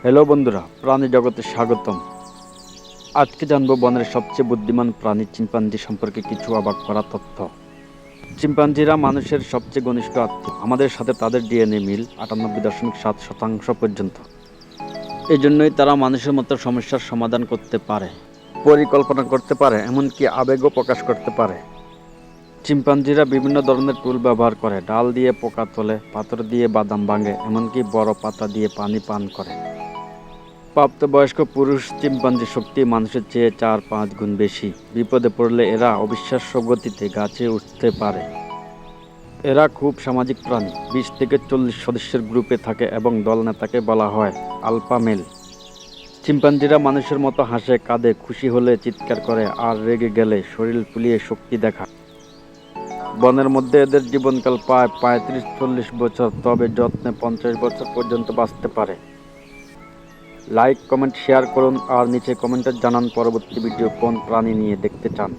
Hello বন্ধুরা, প্রাণী জগতে স্বাগতম। আজকে জানবো বনের সবচেয়ে বুদ্ধিমান প্রাণী চিম্পাঞ্জি সম্পর্কে কিছু অবাক করা তথ্য। চিম্পাঞ্জিরা মানুষের সবচেয়ে ঘনিষ্ঠ আত্মীয়। আমাদের সাথে তাদের ডিএনএ মিল 98.7% পর্যন্ত। এই জন্যই তারা মানুষের মতো সমস্যার সমাধান করতে পারে, পরিকল্পনা করতে পারে, এমনকি আবেগও প্রকাশ করতে পারে। চিম্পাঞ্জিরা বিভিন্ন ধরনের টুল ব্যবহার করে। ডাল দিয়ে পোকা তোলে, পাথর দিয়ে বাদাম ভাঙে, এমনকি বড় পাতা দিয়ে পানি পান করে। প্রাপ্তবয়স্ক পুরুষ চিম্পাঞ্জির শক্তি মানুষের চেয়ে 4-5 গুণ বেশি। বিপদে পড়লে এরা অবিশ্বাস্য গতিতে গাছে উঠতে পারে। এরা খুব সামাজিক প্রাণী। 20 থেকে 40 সদস্যের গ্রুপে থাকে এবং দলনেতাকে বলা হয় আলফা মেল। চিম্পাঞ্জিরা মানুষের মতো হাসে, কাঁদে, খুশি হলে চিৎকার করে, আর রেগে গেলে শরীর ফুলিয়ে শক্তি দেখায়। বনের মধ্যে এদের জীবনকাল প্রায় 35-40 বছর, তবে যত্নে 50 বছর পর্যন্ত বাঁচতে পারে। লাইক, কমেন্ট, শেয়ার করুন আর নিচে কমেন্টে জানান পরবর্তী ভিডিও কোন প্রাণী নিয়ে দেখতে চান।